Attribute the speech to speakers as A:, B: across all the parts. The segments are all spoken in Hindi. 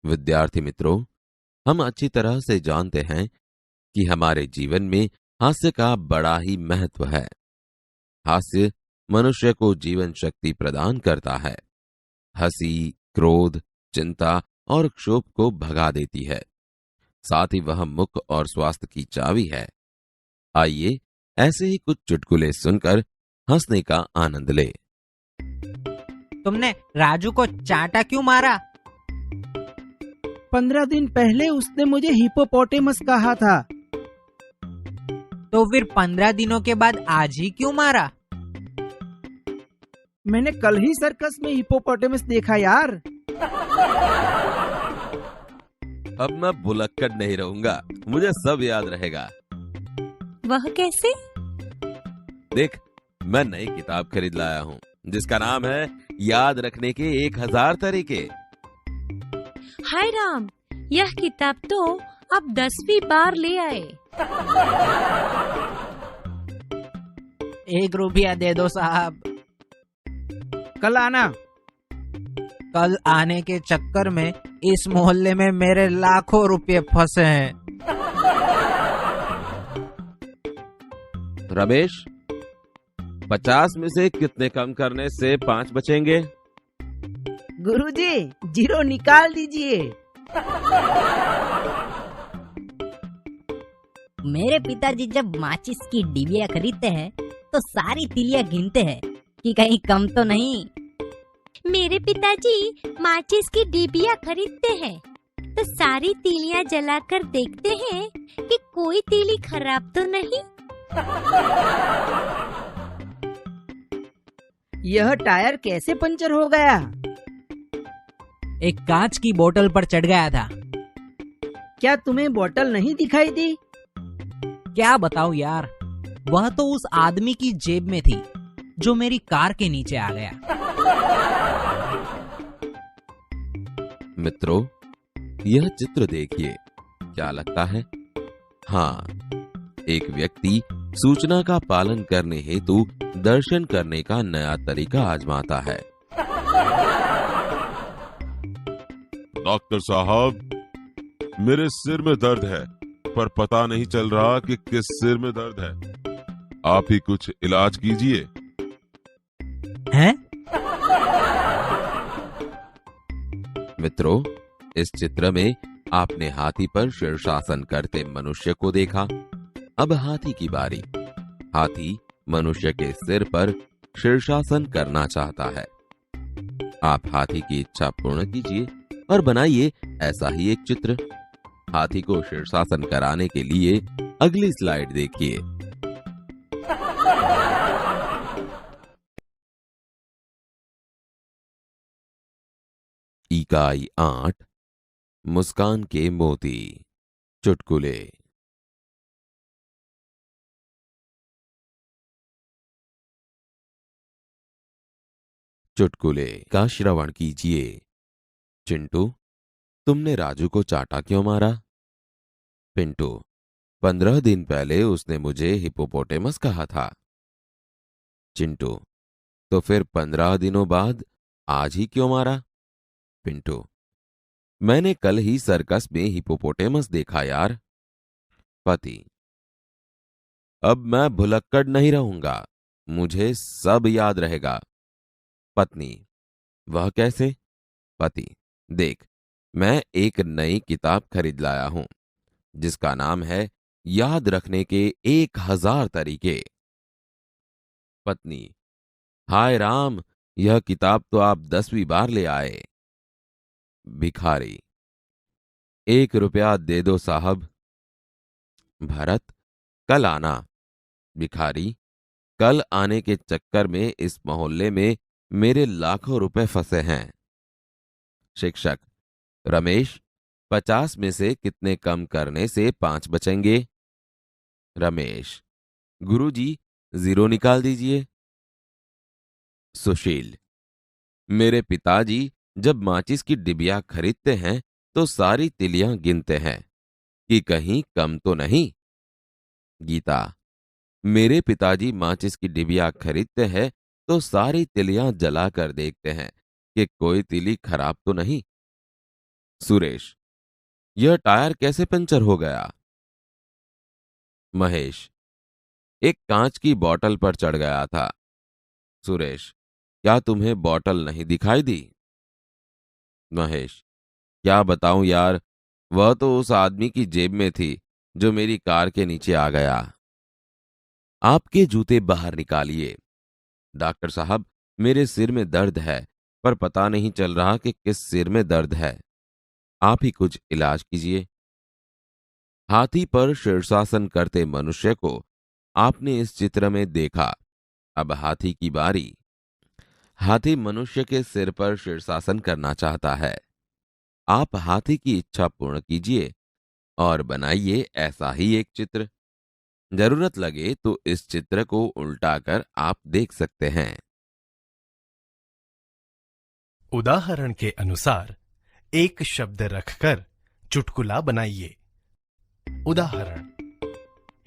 A: विद्यार्थी मित्रों, हम अच्छी तरह से जानते हैं कि हमारे जीवन में हास्य का बड़ा ही महत्व है। हास्य मनुष्य को जीवन शक्ति प्रदान करता है। हंसी, क्रोध, चिंता और क्षोभ को भगा देती है। साथ ही वह मुख और स्वास्थ्य की चाबी है। आइए ऐसे ही कुछ चुटकुले सुनकर हंसने का आनंद ले।
B: तुमने राजू को चांटा क्यों मारा?
C: 15 दिन पहले उसने मुझे हिपोपोटेमस कहा था।
B: तो फिर 15 दिनों के बाद आज ही क्यों मारा?
C: मैंने कल ही सर्कस में हिपोपोटेमस देखा यार।
A: अब मैं भुलक्कड़ नहीं रहूंगा, मुझे सब याद रहेगा।
D: वह कैसे?
A: देख, मैं नई किताब खरीद लाया हूँ जिसका नाम है याद रखने के 1000 तरीके।
D: हाय राम, यह किताब तो आप 10वीं बार ले आए।
B: 1 रुपया दे दो साहब।
C: कल आना।
B: कल आने के चक्कर में इस मोहल्ले में मेरे लाखों रुपए फंसे हैं।
A: रमेश, 50 में से कितने कम करने से 5 बचेंगे?
C: गुरुजी, 0 निकाल दीजिए।
E: मेरे पिताजी जब माचिस की डिबिया खरीदते हैं तो सारी तिलियां गिनते हैं कि कहीं कम तो नहीं।
D: मेरे पिताजी माचिस की डिबिया खरीदते हैं तो सारी तीलियां जलाकर देखते हैं कि कोई तीली खराब तो नहीं।
C: यह टायर कैसे पंचर हो गया?
B: एक कांच की बोतल पर चढ़ गया था।
C: क्या तुम्हें बोतल नहीं दिखाई दी?
B: क्या बताऊं यार, वह तो उस आदमी की जेब में थी जो मेरी कार के नीचे आ गया।
A: मित्रों, यह चित्र देखिए, क्या लगता है? हाँ, एक व्यक्ति सूचना का पालन करने हेतु दर्शन करने का नया तरीका आजमाता है।
F: डॉक्टर साहब, मेरे सिर में दर्द है पर पता नहीं चल रहा कि किस सिर में दर्द है। आप ही कुछ इलाज कीजिए।
B: हैं?
A: मित्रों, इस चित्र में आपने हाथी पर शीर्षासन करते मनुष्य को देखा। अब हाथी की बारी। हाथी मनुष्य के सिर पर शीर्षासन करना चाहता है। आप हाथी की इच्छा पूर्ण कीजिए और बनाइए ऐसा ही एक चित्र। हाथी को शीर्षासन कराने के लिए अगली स्लाइड देखिए। इकाई 8, मुस्कान के मोती। चुटकुले। चुटकुले का श्रवण कीजिए। चिंटू, तुमने राजू को चांटा क्यों मारा? पिंटू, 15 दिन पहले उसने मुझे हिपोपोटेमस कहा था। चिंटू, तो फिर 15 दिनों बाद आज ही क्यों मारा? पिंटू, मैंने कल ही सर्कस में हिपोपोटेमस देखा यार। पति, अब मैं भुलक्कड़ नहीं रहूंगा, मुझे सब याद रहेगा। पत्नी, वह कैसे? पति, देख, मैं एक नई किताब खरीद लाया हूं जिसका नाम है याद रखने के 1000 तरीके। पत्नी, हाय राम, यह किताब तो आप 10वीं बार ले आए। भिखारी, 1 रुपया दे दो साहब। भरत, कल आना। भिखारी, कल आने के चक्कर में इस मोहल्ले में मेरे लाखों रुपए फंसे हैं। शिक्षक, रमेश, 50 में से कितने कम करने से 5 बचेंगे? रमेश, गुरुजी, 0 निकाल दीजिए। सुशील, मेरे पिताजी जब माचिस की डिबिया खरीदते हैं तो सारी तिलियां गिनते हैं कि कहीं कम तो नहीं। गीता, मेरे पिताजी माचिस की डिबिया खरीदते हैं तो सारी तिलियां जलाकर देखते हैं कि कोई तिली खराब तो नहीं। सुरेश, यह टायर कैसे पंचर हो गया? महेश, एक कांच की बोतल पर चढ़ गया था। सुरेश, क्या तुम्हें बोतल नहीं दिखाई दी? महेश, क्या बताऊं यार, वह तो उस आदमी की जेब में थी जो मेरी कार के नीचे आ गया। आपके जूते बाहर निकालिए। डॉक्टर साहब, मेरे सिर में दर्द है, पर पता नहीं चल रहा कि किस सिर में दर्द है। आप ही कुछ इलाज कीजिए। हाथी पर शीर्षासन करते मनुष्य को आपने इस चित्र में देखा। अब हाथी की बारी। हाथी मनुष्य के सिर पर शीर्षासन करना चाहता है। आप हाथी की इच्छा पूर्ण कीजिए और बनाइए ऐसा ही एक चित्र। जरूरत लगे तो इस चित्र को उल्टा कर आप देख सकते हैं।
G: उदाहरण के अनुसार एक शब्द रखकर चुटकुला बनाइए। उदाहरण,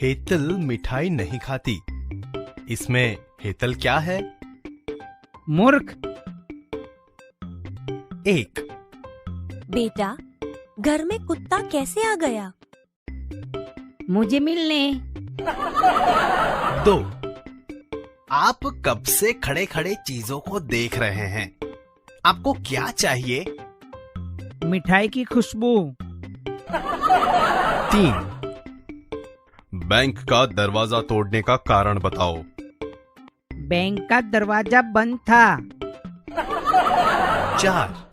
G: हेतल मिठाई नहीं खाती। इसमें हेतल क्या है?
C: मूर्ख।
G: एक,
D: बेटा, घर में कुत्ता कैसे आ गया?
C: मुझे मिलने।
G: दो, आप कब से खड़े खड़े चीजों को देख रहे हैं? आपको क्या चाहिए?
C: मिठाई की खुशबू।
G: तीन, बैंक का दरवाजा तोड़ने का कारण बताओ।
C: बैंक का दरवाजा बंद था।
G: चार,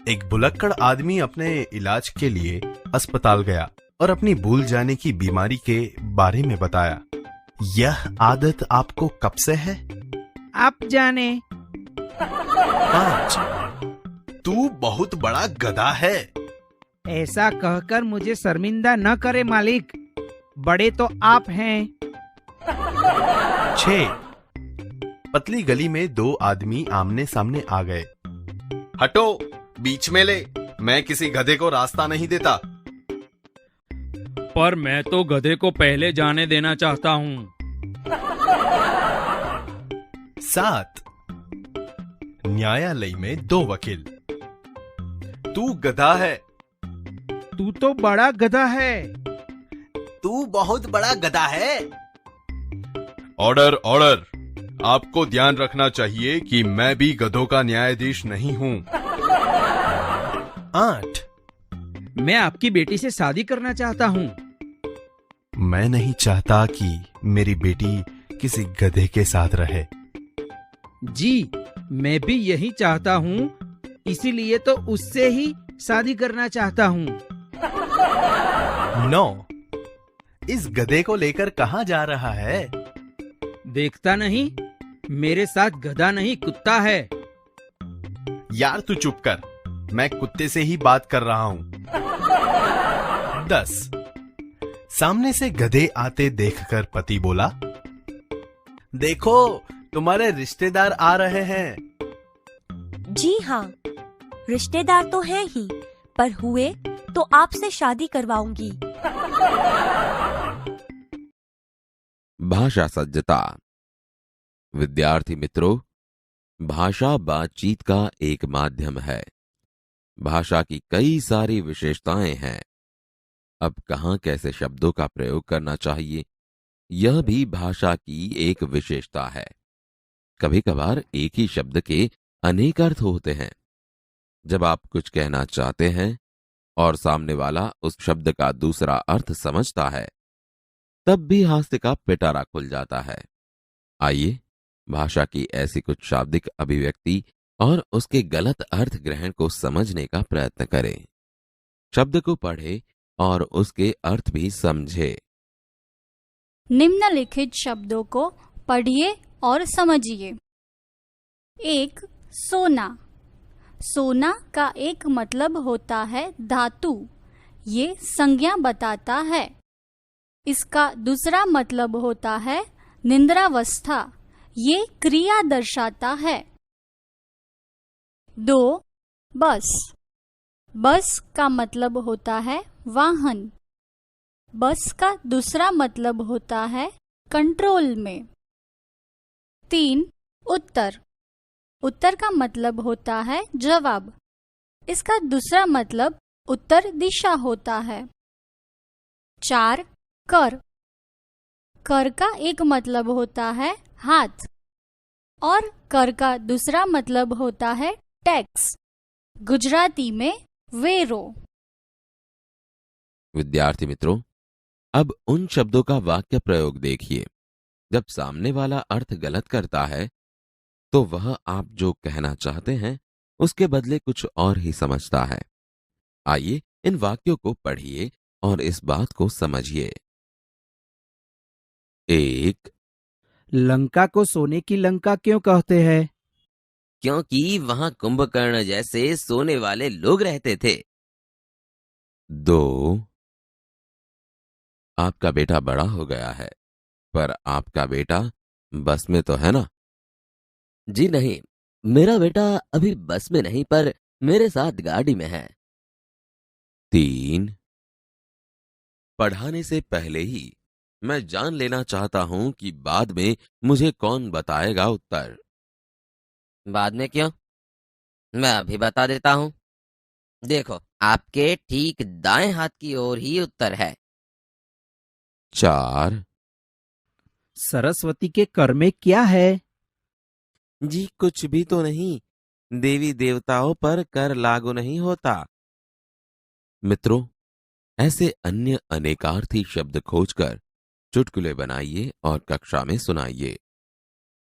G: एक भुलक्कड़ आदमी अपने इलाज के लिए अस्पताल गया और अपनी भूल जाने की बीमारी के बारे में बताया। यह आदत आपको कब से है?
C: आप जाने।
G: 5, तू बहुत बड़ा गधा है।
C: ऐसा कहकर मुझे शर्मिंदा न करे मालिक, बड़े तो आप हैं।
G: 6, पतली गली में दो आदमी आमने सामने आ गए। हटो, बीच में ले, मैं किसी गधे को रास्ता नहीं देता।
H: पर मैं तो गधे को पहले जाने देना चाहता हूँ।
G: 7, न्यायालय में दो वकील। तू गधा है।
C: तू तो बड़ा गधा है।
G: तू बहुत बड़ा गधा है। Order, order. आपको ध्यान रखना चाहिए कि मैं भी गधों का न्यायाधीश नहीं हूँ। 8,
C: मैं आपकी बेटी से शादी करना चाहता हूँ।
G: मैं नहीं चाहता कि मेरी बेटी किसी गधे के साथ रहे।
C: जी, मैं भी यही चाहता हूँ, इसीलिए तो उससे ही शादी करना चाहता हूँ।
G: 9, इस गधे को लेकर कहाँ जा रहा है?
C: देखता नहीं, मेरे साथ गधा नहीं कुत्ता है।
G: यार तू चुप कर, मैं कुत्ते से ही बात कर रहा हूँ। 10, सामने से गधे आते देखकर पति बोला, देखो तुम्हारे रिश्तेदार आ रहे हैं।
D: जी हाँ, रिश्तेदार तो हैं ही, पर हुए तो आपसे शादी करवाऊंगी।
A: भाषा सज्जता। विद्यार्थी मित्रों, भाषा बातचीत का एक माध्यम है। भाषा की कई सारी विशेषताएं हैं। अब कहाँ कैसे शब्दों का प्रयोग करना चाहिए, यह भी भाषा की एक विशेषता है। कभी कभार एक ही शब्द के अनेक अर्थ होते हैं। जब आप कुछ कहना चाहते हैं और सामने वाला उस शब्द का दूसरा अर्थ समझता है, तब भी हास्य का पिटारा खुल जाता है। आइए भाषा की ऐसी कुछ शाब्दिक अभिव्यक्ति और उसके गलत अर्थ ग्रहण को समझने का प्रयत्न करें। शब्द को पढ़े और उसके अर्थ भी समझे।
I: निम्नलिखित शब्दों को पढ़िए और समझिए। 1, सोना। सोना का एक मतलब होता है धातु, ये संज्ञा बताता है। इसका दूसरा मतलब होता है निंद्रावस्था, ये क्रिया दर्शाता है। 2, बस। बस का मतलब होता है वाहन। बस का दूसरा मतलब होता है कंट्रोल में। 3, उत्तर। उत्तर का मतलब होता है जवाब। इसका दूसरा मतलब उत्तर दिशा होता है। 4. कर। कर का एक मतलब होता है हाथ और कर का दूसरा मतलब होता है टैक्स, गुजराती में वेरो।
A: विद्यार्थी मित्रों, अब उन शब्दों का वाक्य प्रयोग देखिए। जब सामने वाला अर्थ गलत करता है तो वह आप जो कहना चाहते हैं उसके बदले कुछ और ही समझता है। आइए इन वाक्यों को पढ़िए और इस बात को समझिए। 1.
C: लंका को सोने की लंका क्यों कहते हैं?
J: क्योंकि वहां कुंभकर्ण जैसे सोने वाले लोग रहते थे।
A: 2. आपका बेटा बड़ा हो गया है, पर आपका बेटा बस में तो है ना?
J: जी नहीं, मेरा बेटा अभी बस में नहीं पर मेरे साथ गाड़ी में है।
A: 3. पढ़ाने से पहले ही मैं जान लेना चाहता हूं कि बाद में मुझे कौन बताएगा उत्तर।
J: बाद में क्यों? मैं अभी बता देता हूँ। देखो, आपके ठीक दाएं हाथ की ओर ही उत्तर है।
A: 4.
C: सरस्वती के कर में क्या है?
A: जी कुछ भी तो नहीं, देवी देवताओं पर कर लागू नहीं होता। मित्रों, ऐसे अन्य अनेकार्थी शब्द खोजकर चुटकुले बनाइए और कक्षा में सुनाइए।